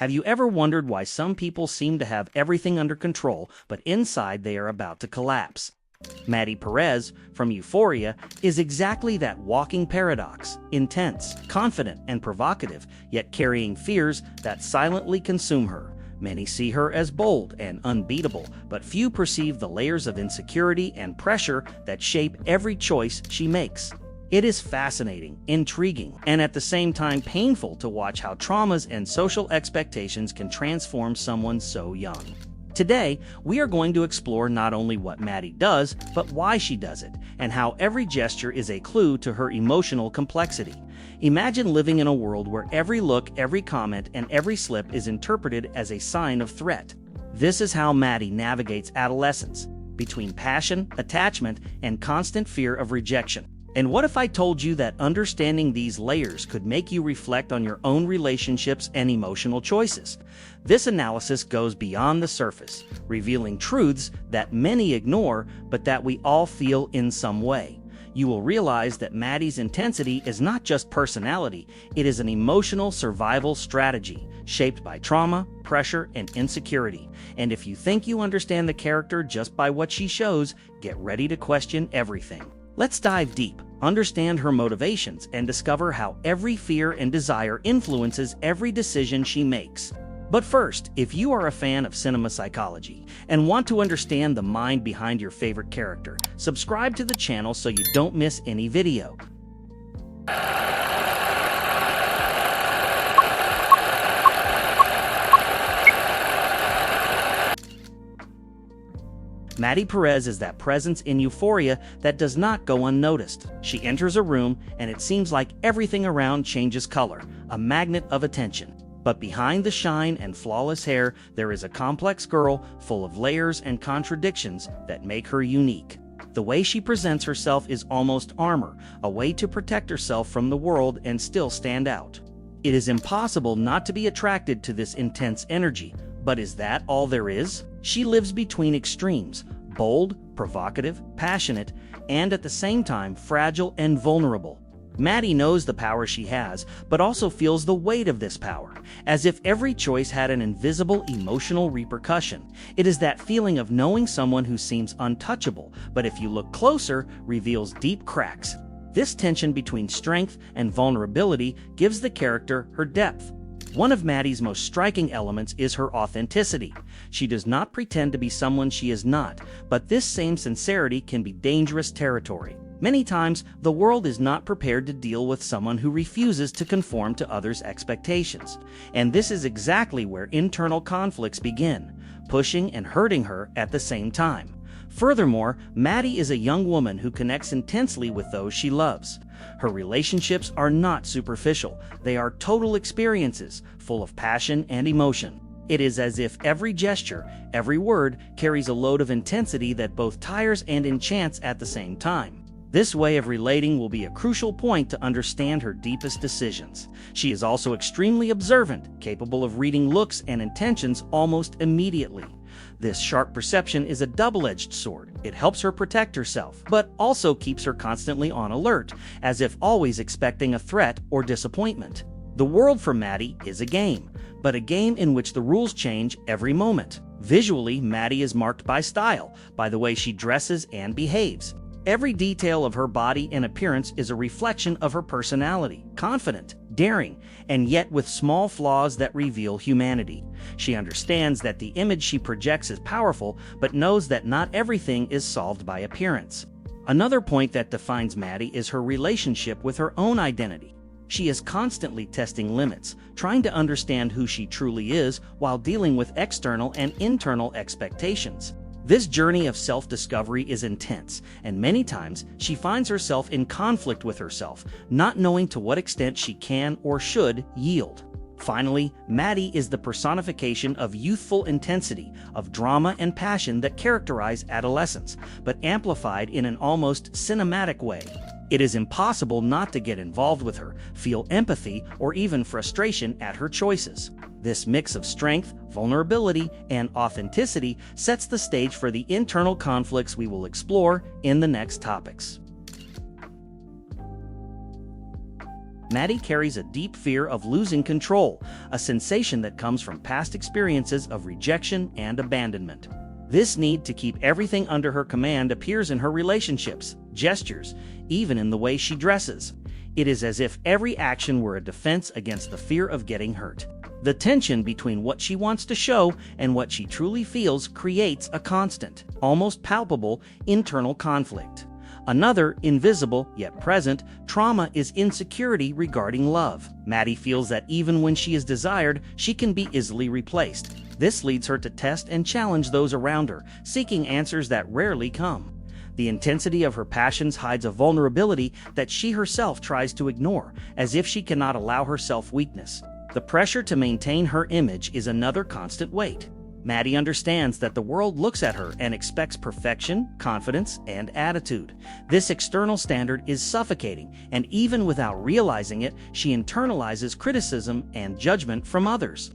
Have you ever wondered why some people seem to have everything under control, but inside they are about to collapse? Maddy Perez, from Euphoria, is exactly that walking paradox: intense, confident, and provocative, yet carrying fears that silently consume her. Many see her as bold and unbeatable, but few perceive the layers of insecurity and pressure that shape every choice she makes. It is fascinating, intriguing, and at the same time painful to watch how traumas and social expectations can transform someone so young. Today, we are going to explore not only what Maddie does, but why she does it, and how every gesture is a clue to her emotional complexity. Imagine living in a world where every look, every comment, and every slip is interpreted as a sign of threat. This is how Maddie navigates adolescence, between passion, attachment, and constant fear of rejection. And what if I told you that understanding these layers could make you reflect on your own relationships and emotional choices? This analysis goes beyond the surface, revealing truths that many ignore, but that we all feel in some way. You will realize that Maddie's intensity is not just personality, it is an emotional survival strategy, shaped by trauma, pressure, and insecurity. And if you think you understand the character just by what she shows, get ready to question everything. Let's dive deep, understand her motivations, and discover how every fear and desire influences every decision she makes. But first, if you are a fan of cinema psychology and want to understand the mind behind your favorite character, subscribe to the channel so you don't miss any video. Maddy Perez is that presence in Euphoria that does not go unnoticed. She enters a room, and it seems like everything around changes color, a magnet of attention. But behind the shine and flawless hair, there is a complex girl full of layers and contradictions that make her unique. The way she presents herself is almost armor, a way to protect herself from the world and still stand out. It is impossible not to be attracted to this intense energy. But is that all there is? She lives between extremes: bold, provocative, passionate, and at the same time fragile and vulnerable. Maddie knows the power she has, but also feels the weight of this power, as if every choice had an invisible emotional repercussion. It is that feeling of knowing someone who seems untouchable, but if you look closer, reveals deep cracks. This tension between strength and vulnerability gives the character her depth. One of Maddie's most striking elements is her authenticity. She does not pretend to be someone she is not, but this same sincerity can be dangerous territory. Many times, the world is not prepared to deal with someone who refuses to conform to others' expectations. And this is exactly where internal conflicts begin, pushing and hurting her at the same time. Furthermore, Maddie is a young woman who connects intensely with those she loves. Her relationships are not superficial, they are total experiences, full of passion and emotion. It is as if every gesture, every word, carries a load of intensity that both tires and enchants at the same time. This way of relating will be a crucial point to understand her deepest decisions. She is also extremely observant, capable of reading looks and intentions almost immediately. This sharp perception is a double-edged sword. It helps her protect herself, but also keeps her constantly on alert, as if always expecting a threat or disappointment. The world for Maddie is a game, but a game in which the rules change every moment. Visually, Maddie is marked by style, by the way she dresses and behaves. Every detail of her body and appearance is a reflection of her personality, confident, daring, and yet with small flaws that reveal humanity. She understands that the image she projects is powerful, but knows that not everything is solved by appearance. Another point that defines Maddie is her relationship with her own identity. She is constantly testing limits, trying to understand who she truly is while dealing with external and internal expectations. This journey of self-discovery is intense, and many times she finds herself in conflict with herself, not knowing to what extent she can or should yield. Finally, Maddie is the personification of youthful intensity, of drama and passion that characterize adolescence, but amplified in an almost cinematic way. It is impossible not to get involved with her, feel empathy, or even frustration at her choices. This mix of strength, vulnerability, and authenticity sets the stage for the internal conflicts we will explore in the next topics. Maddie carries a deep fear of losing control, a sensation that comes from past experiences of rejection and abandonment. This need to keep everything under her command appears in her relationships, gestures, even in the way she dresses. It is as if every action were a defense against the fear of getting hurt. The tension between what she wants to show and what she truly feels creates a constant, almost palpable, internal conflict. Another, invisible yet present, trauma is insecurity regarding love. Maddie feels that even when she is desired, she can be easily replaced. This leads her to test and challenge those around her, seeking answers that rarely come. The intensity of her passions hides a vulnerability that she herself tries to ignore, as if she cannot allow herself weakness. The pressure to maintain her image is another constant weight. Maddie understands that the world looks at her and expects perfection, confidence, and attitude. This external standard is suffocating, and even without realizing it, she internalizes criticism and judgment from others.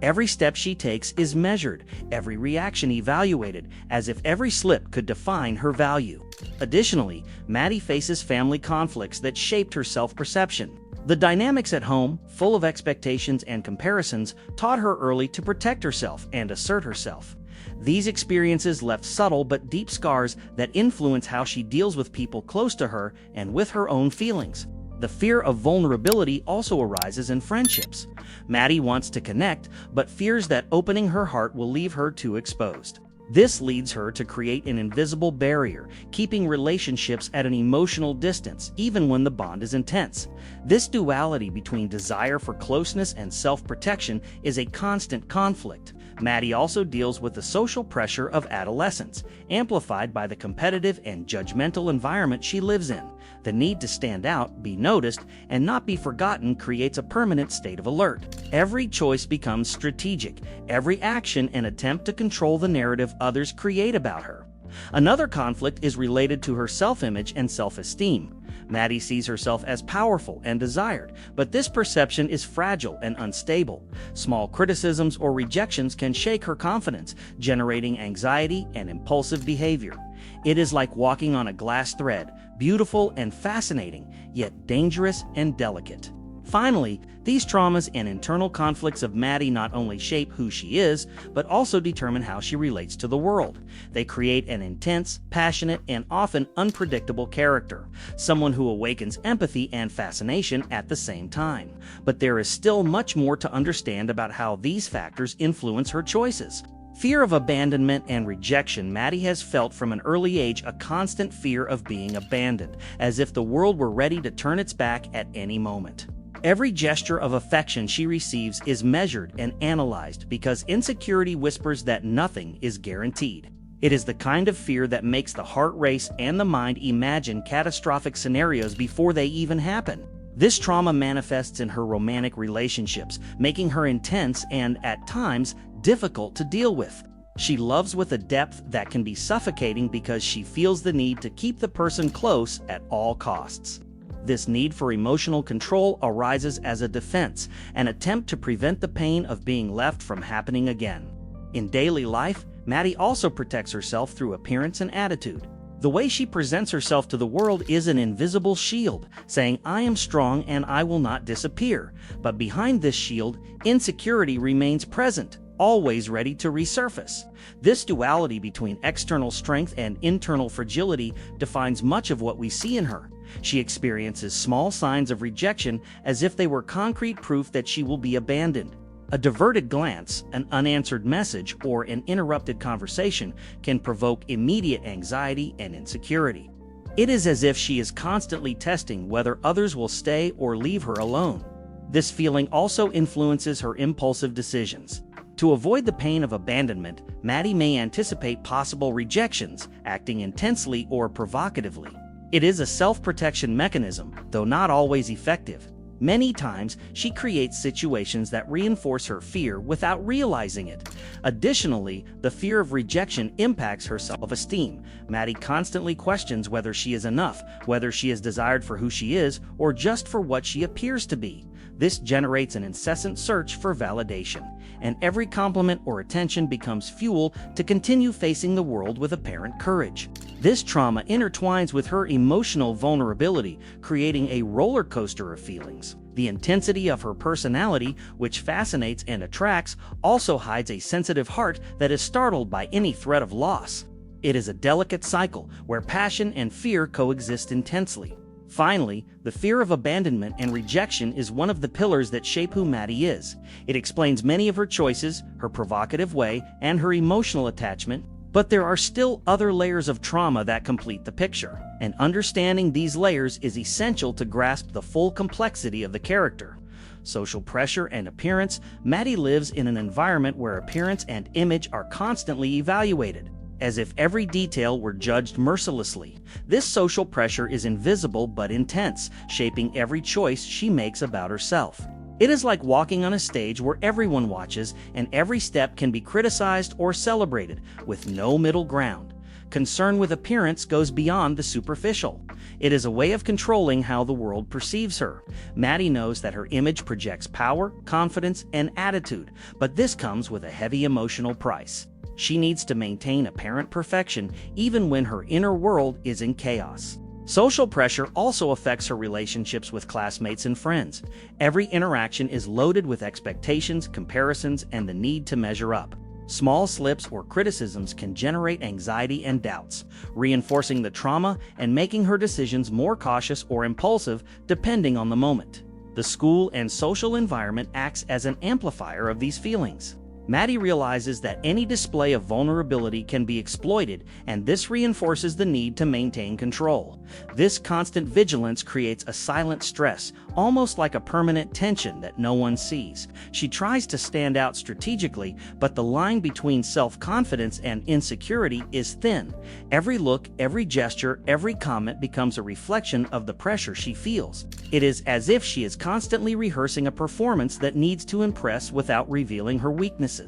Every step she takes is measured, every reaction evaluated, as if every slip could define her value. Additionally, Maddie faces family conflicts that shaped her self-perception. The dynamics at home, full of expectations and comparisons, taught her early to protect herself and assert herself. These experiences left subtle but deep scars that influence how she deals with people close to her and with her own feelings. The fear of vulnerability also arises in friendships. Maddie wants to connect, but fears that opening her heart will leave her too exposed. This leads her to create an invisible barrier, keeping relationships at an emotional distance, even when the bond is intense. This duality between desire for closeness and self-protection is a constant conflict. Maddie also deals with the social pressure of adolescence, amplified by the competitive and judgmental environment she lives in. The need to stand out, be noticed, and not be forgotten creates a permanent state of alert. Every choice becomes strategic, every action an attempt to control the narrative others create about her. Another conflict is related to her self-image and self-esteem. Maddie sees herself as powerful and desired, but this perception is fragile and unstable. Small criticisms or rejections can shake her confidence, generating anxiety and impulsive behavior. It is like walking on a glass thread, beautiful and fascinating, yet dangerous and delicate. Finally, these traumas and internal conflicts of Maddie not only shape who she is, but also determine how she relates to the world. They create an intense, passionate, and often unpredictable character, someone who awakens empathy and fascination at the same time. But there is still much more to understand about how these factors influence her choices. Fear of abandonment and rejection. Maddie has felt from an early age a constant fear of being abandoned, as if the world were ready to turn its back at any moment. Every gesture of affection she receives is measured and analyzed because insecurity whispers that nothing is guaranteed. It is the kind of fear that makes the heart race and the mind imagine catastrophic scenarios before they even happen. This trauma manifests in her romantic relationships, making her intense and, at times, difficult to deal with. She loves with a depth that can be suffocating because she feels the need to keep the person close at all costs. This need for emotional control arises as a defense, an attempt to prevent the pain of being left from happening again. In daily life, Maddie also protects herself through appearance and attitude. The way she presents herself to the world is an invisible shield, saying, "I am strong and I will not disappear." But behind this shield, insecurity remains present, always ready to resurface. This duality between external strength and internal fragility defines much of what we see in her. She experiences small signs of rejection as if they were concrete proof that she will be abandoned. A diverted glance, an unanswered message, or an interrupted conversation can provoke immediate anxiety and insecurity. It is as if she is constantly testing whether others will stay or leave her alone. This feeling also influences her impulsive decisions. To avoid the pain of abandonment, Maddie may anticipate possible rejections, acting intensely or provocatively. It is a self-protection mechanism, though not always effective. Many times, she creates situations that reinforce her fear without realizing it. Additionally, the fear of rejection impacts her self-esteem. Maddie constantly questions whether she is enough, whether she is desired for who she is, or just for what she appears to be. This generates an incessant search for validation, and every compliment or attention becomes fuel to continue facing the world with apparent courage. This trauma intertwines with her emotional vulnerability, creating a roller coaster of feelings. The intensity of her personality, which fascinates and attracts, also hides a sensitive heart that is startled by any threat of loss. It is a delicate cycle where passion and fear coexist intensely. Finally, the fear of abandonment and rejection is one of the pillars that shape who Maddie is. It explains many of her choices, her provocative way, and her emotional attachment, but there are still other layers of trauma that complete the picture, and understanding these layers is essential to grasp the full complexity of the character. Social pressure and appearance. Maddie lives in an environment where appearance and image are constantly evaluated, as if every detail were judged mercilessly. This social pressure is invisible but intense, shaping every choice she makes about herself. It is like walking on a stage where everyone watches and every step can be criticized or celebrated, with no middle ground. Concern with appearance goes beyond the superficial. It is a way of controlling how the world perceives her. Maddie knows that her image projects power, confidence, and attitude, but this comes with a heavy emotional price. She needs to maintain apparent perfection even when her inner world is in chaos. Social pressure also affects her relationships with classmates and friends. Every interaction is loaded with expectations, comparisons, and the need to measure up. Small slips or criticisms can generate anxiety and doubts, reinforcing the trauma and making her decisions more cautious or impulsive depending on the moment. The school and social environment acts as an amplifier of these feelings. Maddie realizes that any display of vulnerability can be exploited, and this reinforces the need to maintain control. This constant vigilance creates a silent stress, almost like a permanent tension that no one sees. She tries to stand out strategically, but the line between self-confidence and insecurity is thin. Every look, every gesture, every comment becomes a reflection of the pressure she feels. It is as if she is constantly rehearsing a performance that needs to impress without revealing her weaknesses.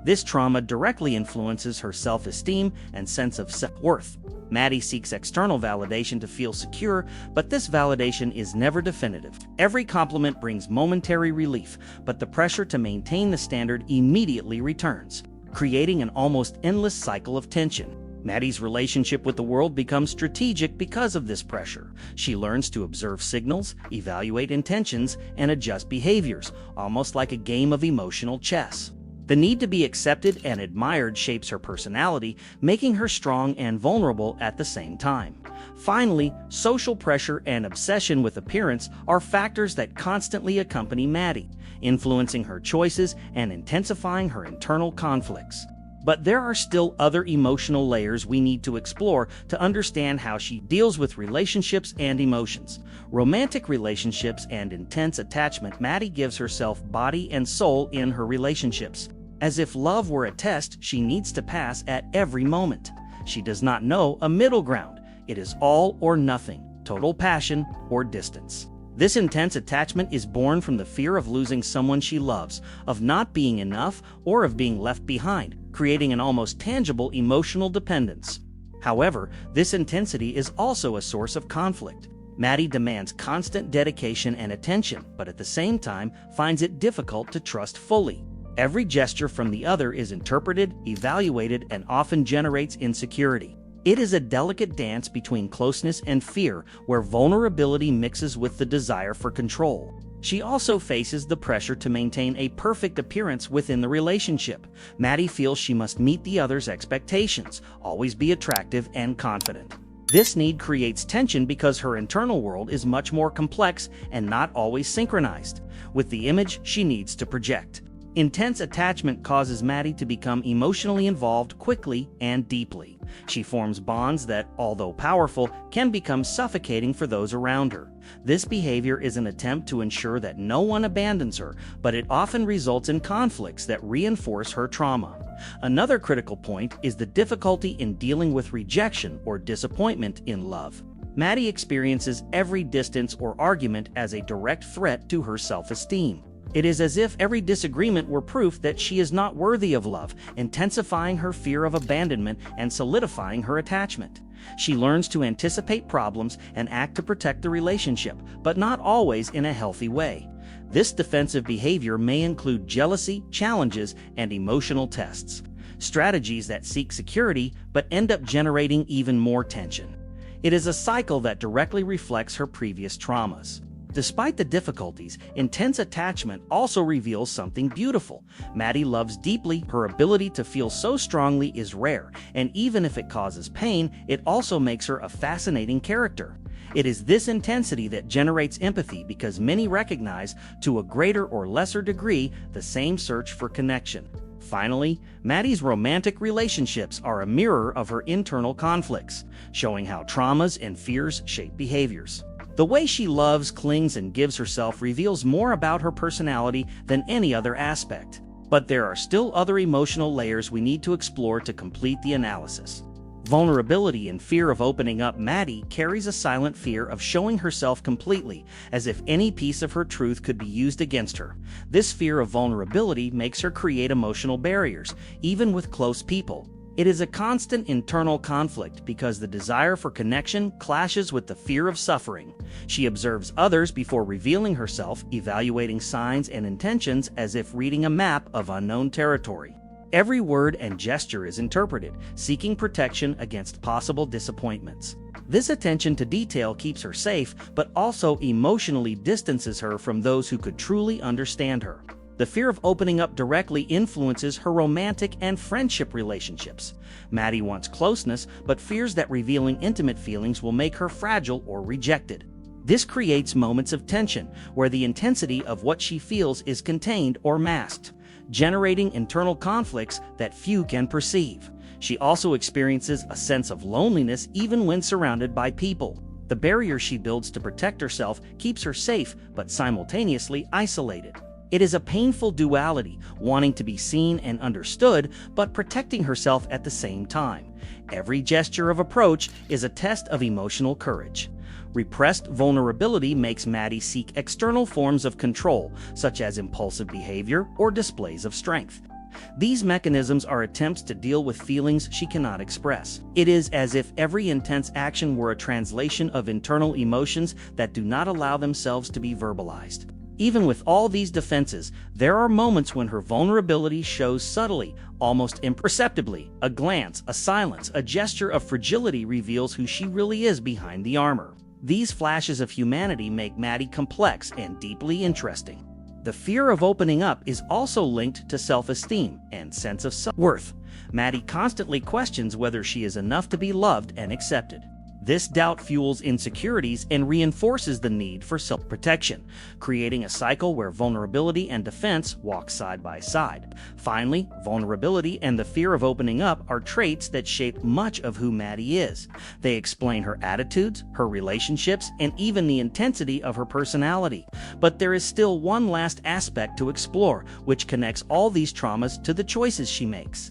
This trauma directly influences her self-esteem and sense of self-worth. Maddie seeks external validation to feel secure, but this validation is never definitive. Every compliment brings momentary relief, but the pressure to maintain the standard immediately returns, creating an almost endless cycle of tension. Maddie's relationship with the world becomes strategic because of this pressure. She learns to observe signals, evaluate intentions, and adjust behaviors, almost like a game of emotional chess. The need to be accepted and admired shapes her personality, making her strong and vulnerable at the same time. Finally, social pressure and obsession with appearance are factors that constantly accompany Maddie, influencing her choices and intensifying her internal conflicts. But there are still other emotional layers we need to explore to understand how she deals with relationships and emotions. Romantic relationships and intense attachment. Maddie gives herself body and soul in her relationships. As if love were a test she needs to pass at every moment. She does not know a middle ground. It is all or nothing, total passion or distance. This intense attachment is born from the fear of losing someone she loves, of not being enough, or of being left behind, creating an almost tangible emotional dependence. However, this intensity is also a source of conflict. Maddie demands constant dedication and attention, but at the same time finds it difficult to trust fully. Every gesture from the other is interpreted, evaluated, and often generates insecurity. It is a delicate dance between closeness and fear, where vulnerability mixes with the desire for control. She also faces the pressure to maintain a perfect appearance within the relationship. Maddie feels she must meet the other's expectations, always be attractive and confident. This need creates tension because her internal world is much more complex and not always synchronized with the image she needs to project. Intense attachment causes Maddie to become emotionally involved quickly and deeply. She forms bonds that, although powerful, can become suffocating for those around her. This behavior is an attempt to ensure that no one abandons her, but it often results in conflicts that reinforce her trauma. Another critical point is the difficulty in dealing with rejection or disappointment in love. Maddie experiences every distance or argument as a direct threat to her self-esteem. It is as if every disagreement were proof that she is not worthy of love, intensifying her fear of abandonment and solidifying her attachment. She learns to anticipate problems and act to protect the relationship, but not always in a healthy way. This defensive behavior may include jealousy, challenges, and emotional tests. strategies that seek security but end up generating even more tension. It is a cycle that directly reflects her previous traumas. Despite the difficulties, intense attachment also reveals something beautiful. Maddie loves deeply. Her ability to feel so strongly is rare, and even if it causes pain, it also makes her a fascinating character. It is this intensity that generates empathy because many recognize, to a greater or lesser degree, the same search for connection. Finally, Maddie's romantic relationships are a mirror of her internal conflicts, showing how traumas and fears shape behaviors. The way she loves, clings, and gives herself reveals more about her personality than any other aspect. But there are still other emotional layers we need to explore to complete the analysis. Vulnerability and fear of opening up. Maddie carries a silent fear of showing herself completely, as if any piece of her truth could be used against her. This fear of vulnerability makes her create emotional barriers, even with close people. It is a constant internal conflict because the desire for connection clashes with the fear of suffering. She observes others before revealing herself, evaluating signs and intentions as if reading a map of unknown territory. Every word and gesture is interpreted, seeking protection against possible disappointments. This attention to detail keeps her safe, but also emotionally distances her from those who could truly understand her. The fear of opening up directly influences her romantic and friendship relationships. Maddie wants closeness, but fears that revealing intimate feelings will make her fragile or rejected. This creates moments of tension, where the intensity of what she feels is contained or masked, generating internal conflicts that few can perceive. She also experiences a sense of loneliness even when surrounded by people. The barrier she builds to protect herself keeps her safe, but simultaneously isolated. It is a painful duality, wanting to be seen and understood, but protecting herself at the same time. Every gesture of approach is a test of emotional courage. Repressed vulnerability makes Maddie seek external forms of control, such as impulsive behavior or displays of strength. These mechanisms are attempts to deal with feelings she cannot express. It is as if every intense action were a translation of internal emotions that do not allow themselves to be verbalized. Even with all these defenses, there are moments when her vulnerability shows subtly, almost imperceptibly. A glance, a silence, a gesture of fragility reveals who she really is behind the armor. These flashes of humanity make Maddie complex and deeply interesting. The fear of opening up is also linked to self-esteem and sense of self-worth. Maddie constantly questions whether she is enough to be loved and accepted. This doubt fuels insecurities and reinforces the need for self-protection, creating a cycle where vulnerability and defense walk side by side. Finally, vulnerability and the fear of opening up are traits that shape much of who Maddie is. They explain her attitudes, her relationships, and even the intensity of her personality. But there is still one last aspect to explore, which connects all these traumas to the choices she makes.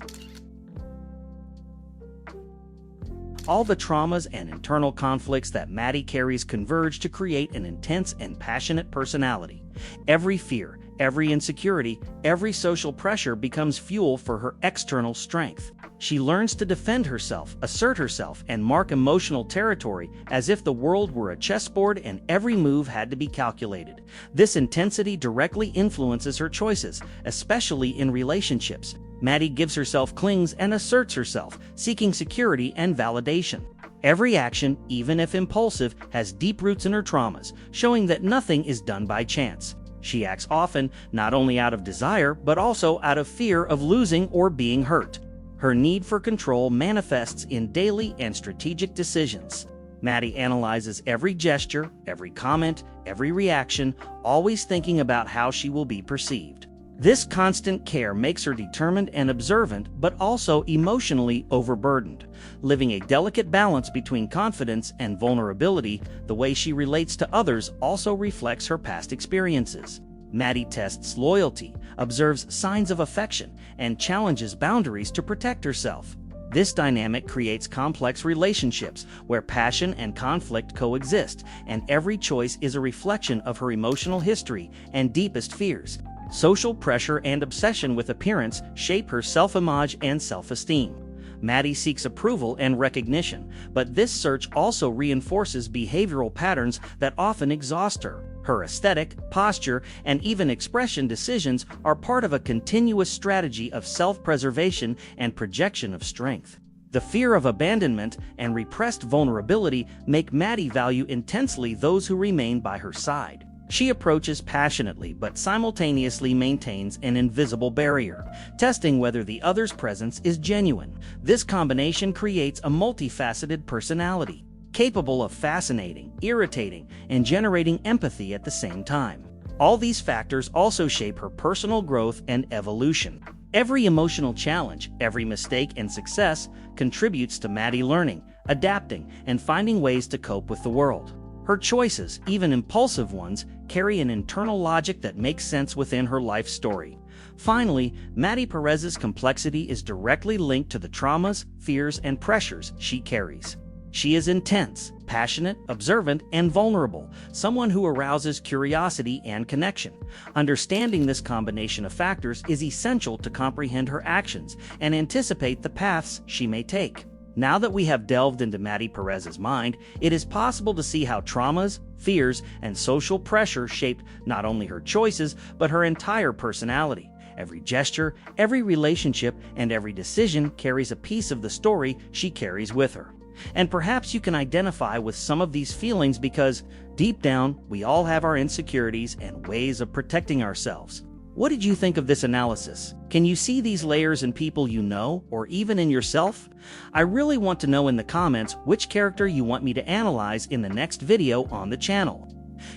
All the traumas and internal conflicts that Maddie carries converge to create an intense and passionate personality. Every fear, every insecurity, every social pressure becomes fuel for her external strength. She learns to defend herself, assert herself, and mark emotional territory as if the world were a chessboard and every move had to be calculated. This intensity directly influences her choices, especially in relationships. Maddie gives herself, clings, and asserts herself, seeking security and validation. Every action, even if impulsive, has deep roots in her traumas, showing that nothing is done by chance. She acts often, not only out of desire, but also out of fear of losing or being hurt. Her need for control manifests in daily and strategic decisions. Maddie analyzes every gesture, every comment, every reaction, always thinking about how she will be perceived. This constant care makes her determined and observant, but also emotionally overburdened. Living a delicate balance between confidence and vulnerability, the way she relates to others also reflects her past experiences. Maddie tests loyalty, observes signs of affection, and challenges boundaries to protect herself. This dynamic creates complex relationships where passion and conflict coexist, and every choice is a reflection of her emotional history and deepest fears. Social pressure and obsession with appearance shape her self-image and self-esteem. Maddie seeks approval and recognition, but this search also reinforces behavioral patterns that often exhaust her. Her aesthetic, posture, and even expression decisions are part of a continuous strategy of self-preservation and projection of strength. The fear of abandonment and repressed vulnerability make Maddie value intensely those who remain by her side. She approaches passionately but simultaneously maintains an invisible barrier, testing whether the other's presence is genuine. This combination creates a multifaceted personality, capable of fascinating, irritating, and generating empathy at the same time. All these factors also shape her personal growth and evolution. Every emotional challenge, every mistake and success contributes to Maddie learning, adapting, and finding ways to cope with the world. Her choices, even impulsive ones, carry an internal logic that makes sense within her life story. Finally, Maddy Perez's complexity is directly linked to the traumas, fears, and pressures she carries. She is intense, passionate, observant, and vulnerable, someone who arouses curiosity and connection. Understanding this combination of factors is essential to comprehend her actions and anticipate the paths she may take. Now that we have delved into Maddy Perez's mind, it is possible to see how traumas, fears, and social pressure shaped not only her choices, but her entire personality. Every gesture, every relationship, and every decision carries a piece of the story she carries with her. And perhaps you can identify with some of these feelings because, deep down, we all have our insecurities and ways of protecting ourselves. What did you think of this analysis? Can you see these layers in people you know, or even in yourself? I really want to know in the comments which character you want me to analyze in the next video on the channel.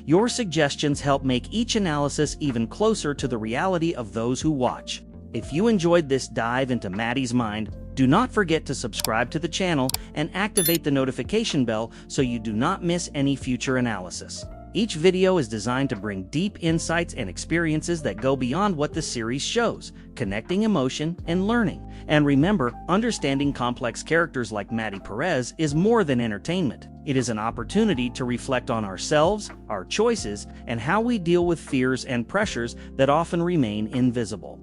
Your suggestions help make each analysis even closer to the reality of those who watch. If you enjoyed this dive into Maddie's mind, do not forget to subscribe to the channel and activate the notification bell so you do not miss any future analysis. Each video is designed to bring deep insights and experiences that go beyond what the series shows, connecting emotion and learning. And remember, understanding complex characters like Maddy Perez is more than entertainment. It is an opportunity to reflect on ourselves, our choices, and how we deal with fears and pressures that often remain invisible.